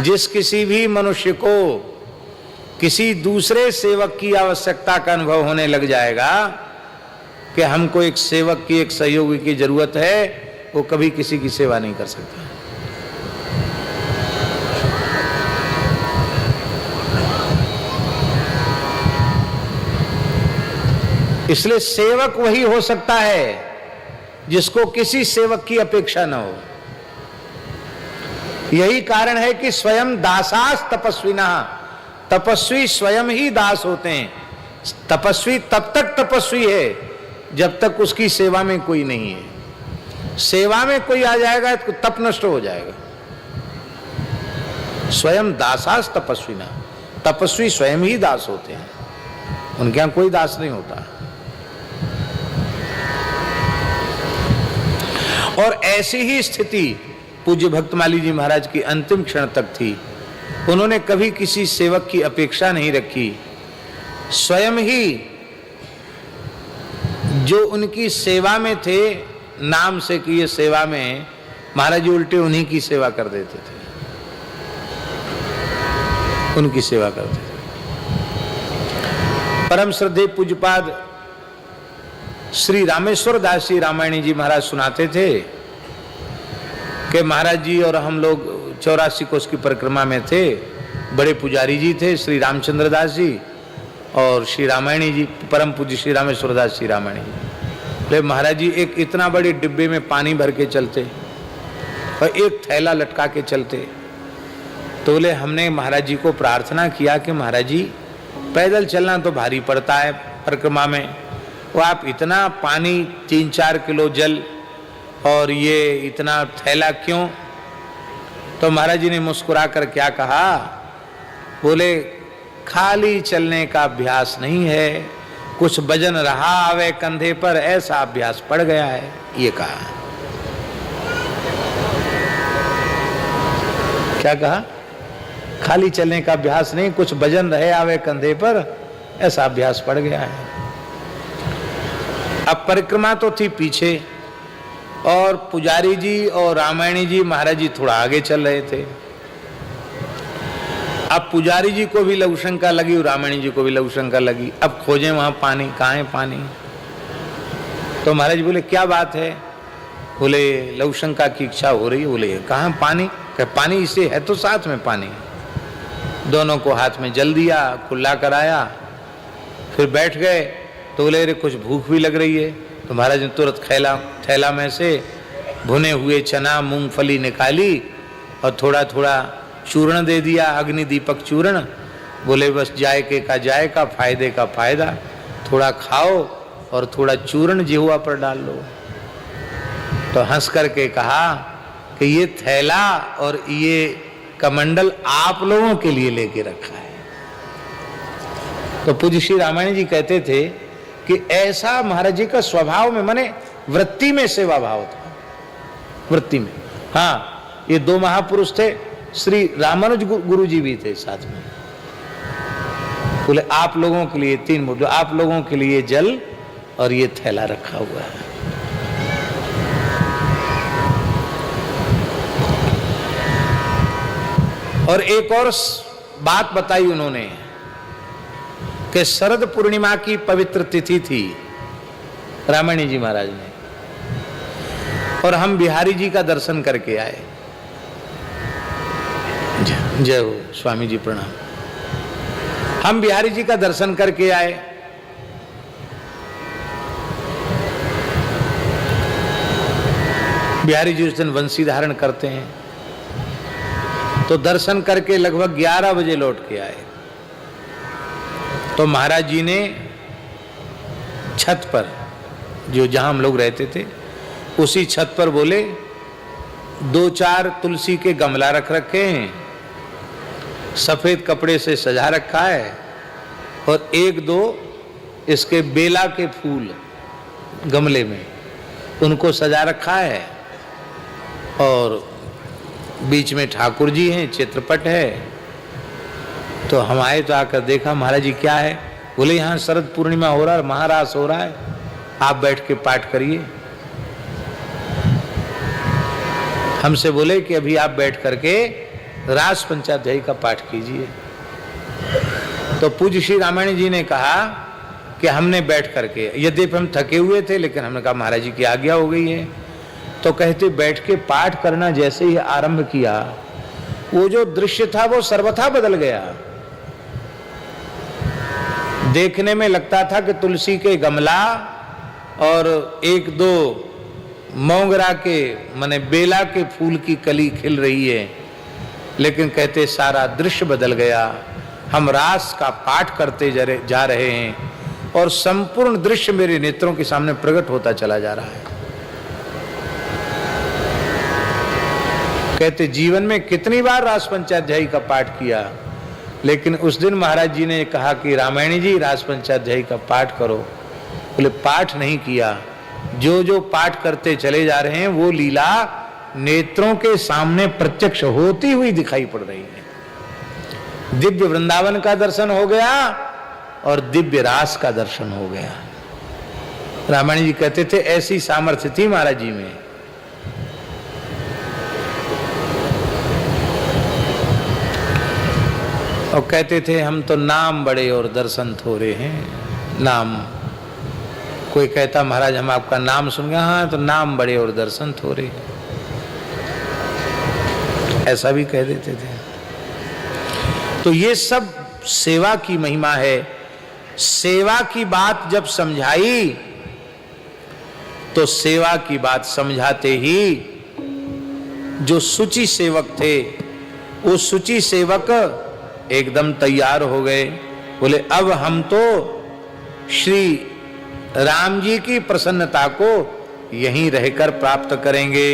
जिस किसी भी मनुष्य को किसी दूसरे सेवक की आवश्यकता का अनुभव होने लग जाएगा कि हमको एक सेवक की, एक सहयोगी की जरूरत है, वो कभी किसी की सेवा नहीं कर सकता। इसलिए सेवक वही हो सकता है जिसको किसी सेवक की अपेक्षा न हो। यही कारण है कि स्वयं दासास तपस्विना, तपस्वी स्वयं ही दास होते हैं। तपस्वी तब तक तपस्वी है जब तक उसकी सेवा में कोई नहीं है। सेवा में कोई आ जाएगा तो तप नष्ट हो जाएगा। स्वयं दासास तपस्विना, तपस्वी स्वयं ही दास होते हैं, उनके यहां कोई दास नहीं होता। और ऐसी ही स्थिति पूज्य भक्तमाली जी महाराज की अंतिम क्षण तक थी। उन्होंने कभी किसी सेवक की अपेक्षा नहीं रखी। स्वयं ही जो उनकी सेवा में थे, नाम से कि ये सेवा में, महाराज जी उल्टे उन्हीं की सेवा कर देते थे, उनकी सेवा करते थे। परम श्रद्धेय पूज्यपाद श्री रामेश्वर दास जी रामायणी जी महाराज सुनाते थे कि महाराज जी और हम लोग 84 कोस की परिक्रमा में थे। बड़े पुजारी जी थे श्री रामचंद्र दास जी और श्री रामायणी जी, परम पूज्य श्री रामेश्वर दास श्री रामायणी जी। बोले महाराज जी एक इतना बड़े डिब्बे में पानी भर के चलते और एक थैला लटका के चलते। तो बोले हमने महाराज जी को प्रार्थना किया कि महाराज जी पैदल चलना तो भारी पड़ता है परिक्रमा में, वो आप इतना पानी 3-4 किलो जल और ये इतना थैला क्यों? तो महाराज जी ने मुस्कुरा कर क्या कहा? बोले खाली चलने का अभ्यास नहीं है, कुछ वजन रहा आवे कंधे पर, ऐसा अभ्यास पड़ गया है, ये कहा। क्या कहा? खाली चलने का अभ्यास नहीं, कुछ वजन रहे आवे कंधे पर, ऐसा अभ्यास पड़ गया है। अब परिक्रमा तो थी पीछे और पुजारी जी और रामायणी जी महाराज जी थोड़ा आगे चल रहे थे। अब पुजारी जी को भी लघुशंका लगी और रामायणी जी को भी लघुशंका लगी। अब खोजें वहां पानी, कहाँ है पानी? तो महाराज बोले क्या बात है? बोले लघुशंका की इच्छा हो रही है। बोले कहाँ पानी? पानी इसे है तो साथ में पानी। दोनों को हाथ में जल दिया, कुल्ला कराया, फिर बैठ गए। तो बोले अरे कुछ भूख भी लग रही है। तो महाराज ने तुरंत थैला में से भुने हुए चना मूंगफली निकाली और थोड़ा थोड़ा चूर्ण दे दिया, अग्नि दीपक चूर्ण। बोले बस जायके का जायका, फायदे का फायदा, थोड़ा खाओ और थोड़ा चूर्ण जिह्वा पर डाल लो। तो हंस करके कहा कि ये थैला और ये कमंडल आप लोगों के लिए लेके रखा है। तो पूज्य श्री रामायण जी कहते थे कि ऐसा महाराज जी का स्वभाव में, माने वृत्ति में सेवा भाव था, वृत्ति में। हाँ, ये 2 महापुरुष थे, श्री रामानुज गुरु जी भी थे साथ में। बोले आप लोगों के लिए 3 मुद्दे, आप लोगों के लिए जल और ये थैला रखा हुआ है। और एक और बात बताई उन्होंने कि शरद पूर्णिमा की पवित्र तिथि थी रामायणी जी महाराज ने, और हम बिहारी जी का दर्शन करके आए। जय हो स्वामी जी, प्रणाम। हम बिहारी जी का दर्शन करके आए। बिहारी जी उस दिन वंशी धारण करते हैं। तो दर्शन करके लगभग 11 बजे लौट के आए। तो महाराज जी ने छत पर, जो जहां हम लोग रहते थे, उसी छत पर बोले 2-4 तुलसी के गमला रख रखे हैं, सफेद कपड़े से सजा रखा है, और 1-2 इसके बेला के फूल गमले में उनको सजा रखा है, और बीच में ठाकुर जी हैं, चित्रपट है। तो हम आए तो आकर देखा, महाराज जी क्या है? बोले यहाँ शरद पूर्णिमा हो रहा है, महारास हो रहा है, आप बैठ के पाठ करिए। हमसे बोले कि अभी आप बैठ करके रास पंचाध्यायी का पाठ कीजिए। तो पूज्य श्री रामायण जी ने कहा कि हमने बैठ करके, यद्यपि हम थके हुए थे, लेकिन हमने कहा महाराज जी की आज्ञा हो गई है। तो कहते बैठ के पाठ करना जैसे ही आरंभ किया, वो जो दृश्य था वो सर्वथा बदल गया। देखने में लगता था कि तुलसी के गमला और एक दो मोगरा के माने बेला के फूल की कली खिल रही है, लेकिन कहते सारा दृश्य बदल गया। हम रास का पाठ करते जा रहे हैं और संपूर्ण दृश्य मेरे नेत्रों के सामने प्रकट होता चला जा रहा है। कहते जीवन में कितनी बार रास पंचाध्यायी का पाठ किया, लेकिन उस दिन महाराज जी ने कहा कि रामायणी जी रास पंचाध्यायी का पाठ करो। बोले पाठ नहीं किया, जो जो पाठ करते चले जा रहे हैं वो लीला नेत्रों के सामने प्रत्यक्ष होती हुई दिखाई पड़ रही है। दिव्य वृंदावन का दर्शन हो गया और दिव्य रास का दर्शन हो गया। रामायण जी कहते थे ऐसी सामर्थ्य थी महाराज जी में। और कहते थे हम तो नाम बड़े और दर्शन थोड़े हैं। नाम, कोई कहता महाराज हम आपका नाम सुन गए, हाँ तो नाम बड़े और दर्शन थोड़े, ऐसा भी कह देते थे। तो ये सब सेवा की महिमा है। सेवा की बात जब समझाई तो सेवा की बात समझाते ही जो शुचि सेवक थे वो शुचि सेवक एकदम तैयार हो गए। बोले अब हम तो श्री राम जी की प्रसन्नता को यहीं रहकर प्राप्त करेंगे।